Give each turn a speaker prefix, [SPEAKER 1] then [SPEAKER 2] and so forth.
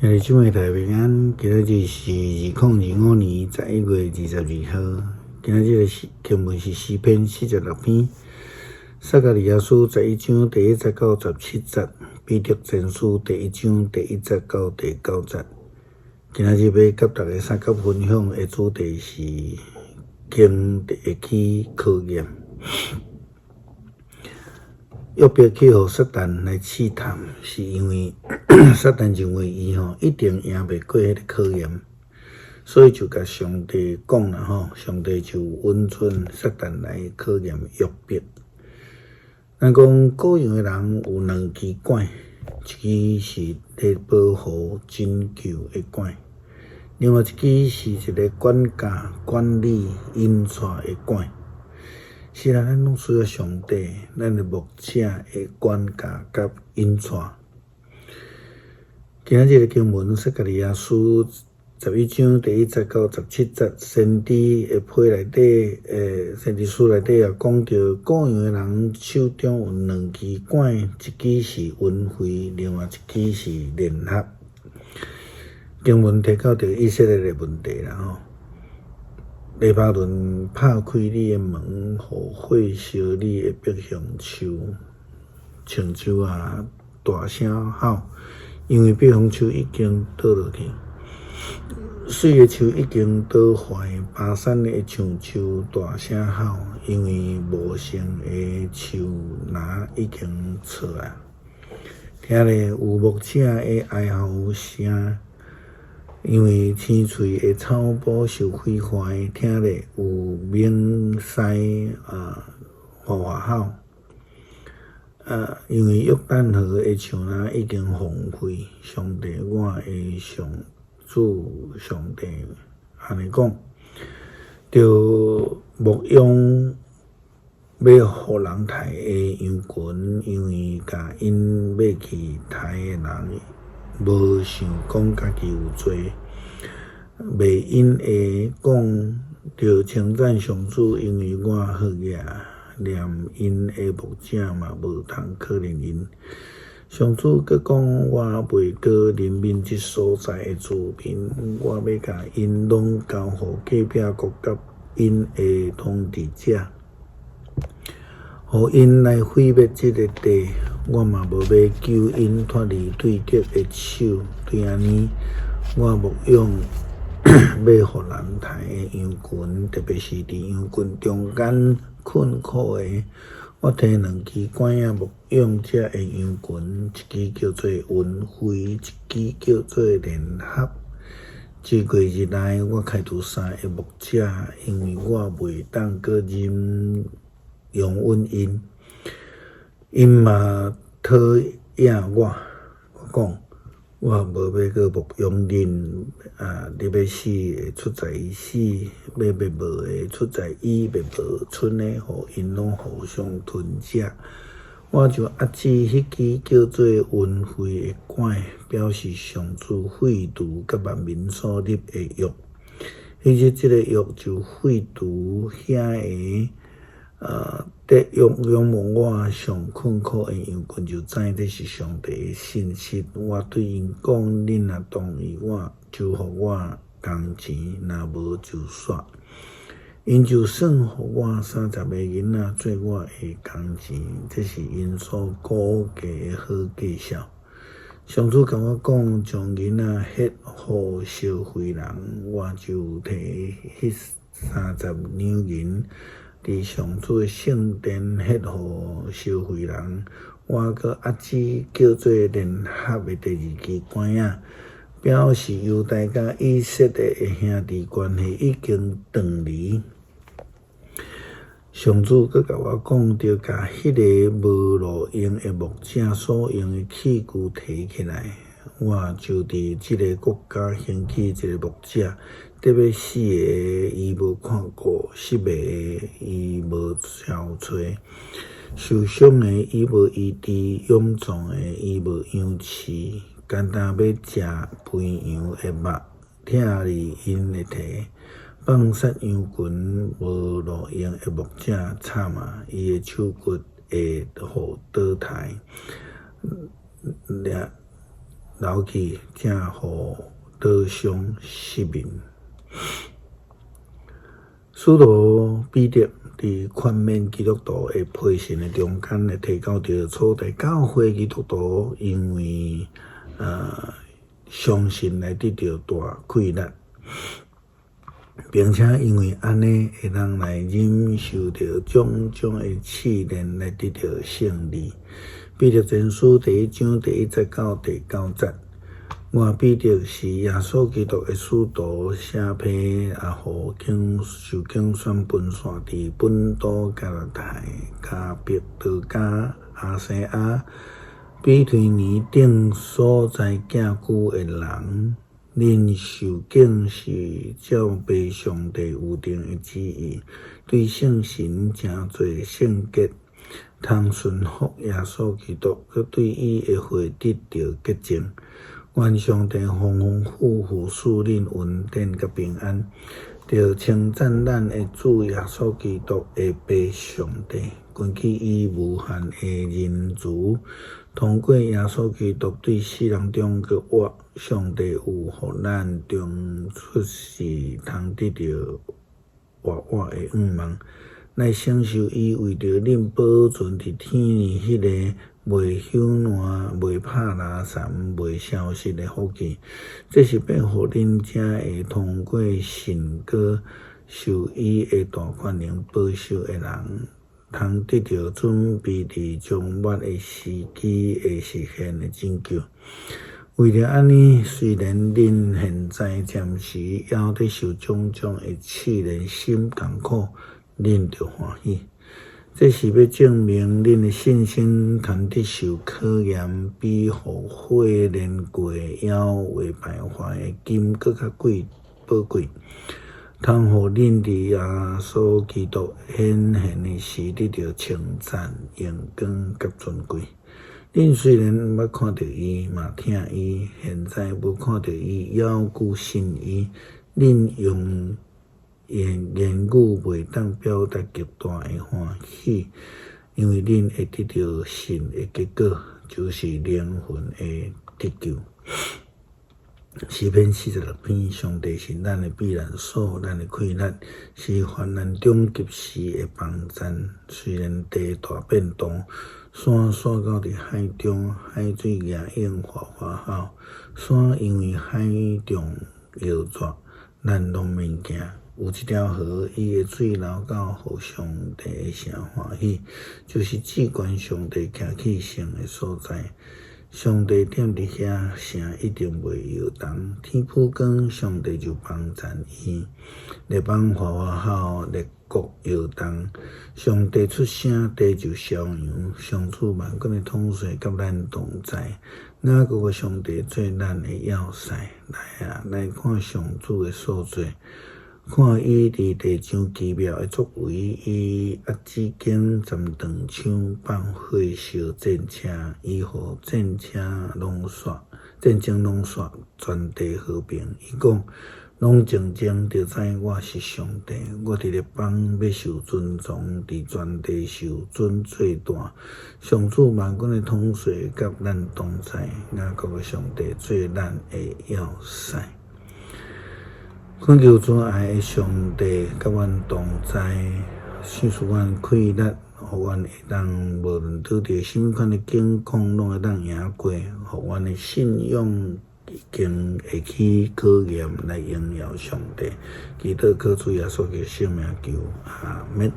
[SPEAKER 1] 今日姊妹大平安，今日是2025年11月22号。今日这个经文是诗篇46篇，撒迦利亚书11章第1节到17节，彼得前书第1章第1节到第9节。今日要给大家三角分享的主题是经会去考验。约伯去互撒旦来试探，是因为撒旦认为伊一定赢袂过迄个考验，所以就甲上帝讲啦上帝就允准撒旦来考验约伯。咱讲各样的人有两支管，一支是咧保护拯救的管，另外一支是一个管教、管理、引带的管。是啦，咱拢需要上帝，咱的牧者的管教甲引带。今仔日的经文，撒迦利亚书11章第1节到17节，先知的批内底，先知书内底也讲到，各样的人手中有两支管，一支是允许，另外一支是联合。经文提到着以色列的问题啦黎巴嫩拍开你的门，互火烧你的北乡树，青州啊大声吼，因为北乡树已经倒落去，水的树已经倒坏，巴山的青州大声吼，因为无生的树芽已经错啊，听咧有牧者的哀嚎声。因为天喙的草埔受毁坏，听咧有鸣狮吼，因为约旦河的树芽已经荒废。上帝，我的上主，上帝安尼讲，着牧养要互人杀的羊群，因为甲因要去杀的人。无想讲家己有罪，袂因会讲着称赞上主，因为我好嘢，连因的牧者嘛无通可怜因。上主佮讲，我袂过怜悯即所在的子民，我要甲因拢交互隔壁国甲因的统治者，互因来毁灭即个地。我嘛无要救因脱离对敌的手，对安尼，我牧养要互人杀的羊群，特别是伫羊群中间困苦的，我摕两支管牧养这的羊群，一支叫做允许，一支叫做联合。这几日内，我开除3个牧者，因为我袂当个容允因。因嘛讨厌我讲我无要个牧养恁你要死的出在伊死，要无的出在伊，要无剩的，互因拢互相吞食。我就指迄支叫做允许的管，表示上主废除甲万民所立的约。迄日即个约就废除遐个得仰望我上困苦的羊群，就知这是上帝的信息。我对因讲：恁若同意我，就互我工钱；若无就煞。因就算互我30个囡仔做我的工钱，这是因所估计的好计数。上主甲我讲，将囡仔献互烧毁人，我就摕迄30两银。伫上主的圣殿献互烧毁人，我佮指叫做联合的第2支管表示犹大甲以色列的兄弟关系已经断离。上主佮甲我讲，着甲迄个无路用的牧者所用的器具提起来，我就伫即个国家兴起一个牧者。得要死的，伊无看顾；失迷的，伊无消找；受伤的，伊无医治；臃肿的，伊无养饲；简单要食肥羊的肉，疼哩因的蹄；放杀羊群，无路用的牧者惨啊！伊的手骨会互倒台。留去，正互刀伤失明。使徒彼得伫劝勉基督徒的培训的中间，会提到着初代教会基督徒因为相信来得到大快乐，并且因为安尼会当来忍受着种种的试炼，来得到胜利。彼得前书第1章第1节到第9节。我彼得是耶稣基督的使徒，写批互受经选分散伫本都、加拉太、加百多加、亚细亚、比推尼等所在寄居的人。恁受敬是照背上帝有定的旨意，对圣神诚侪圣洁，通顺服耶稣基督，佮对伊的会得到洁净。愿上帝丰丰富富赐恁稳定佮平安，着称赞咱的主耶稣基督的爸上帝，根据伊无限的仁慈，通过耶稣基督对世人中嘅活，上帝有互咱中出世通得到活活的愿望，来承受伊为着恁保存伫天迄个袂朽烂、袂拍拉散、袂消失的福气。这是要互恁才会通过信歌受伊的大权能保守的人，通得到准备伫将末的时机会实现的拯救。为了安尼，虽然恁现在暂时还得受种种的试炼，心艰苦，恁着欢喜。这是要证明恁的信心通得受考验，比互火炼过还未败坏的金更较宝贵。通互恁伫耶稣基督显现的时得到称赞、荣光甲尊贵。恁虽然毋捌看到伊，嘛听伊，现在无看到伊，犹固信伊。恁用言语袂当表达极大的欢喜，因为恁会得到信的结果，就是灵魂的得救。诗篇46篇，上帝是咱的避难所，咱的快乐，是患难中及时的帮赞。虽然地大变动，山散到伫海中，海水也涌哗哗号，山因为海中摇作，咱拢免惊。有一条河，伊的水流到互上帝的城欢喜，就是至关上帝徛起圣的所在。上帝踮伫遐，城一定袂摇动。天铺光，上帝就帮赞伊。列邦哗哗号，列国摇动。上帝出声，地就消扬。上主万军的统帅甲咱同在。雅各的上帝做咱的要塞，来啊，来看上主的所做。看伊伫地上奇妙的作为，伊压指间站长枪放火烧战车，伊互战争拢煞，全地和平。伊讲，拢静静着知我是上帝，我伫列邦要受尊重，伫全地受尊最大。上主万军的统帅甲咱同在，雅各的上帝做咱的要塞。恳求主爱的上帝甲阮同在，赐予阮快乐，互阮会当无论拄着什么款的境况，拢会当赢过，互阮的信仰经会去考验来荣耀上帝。祈祷靠主耶稣的圣名求，阿们。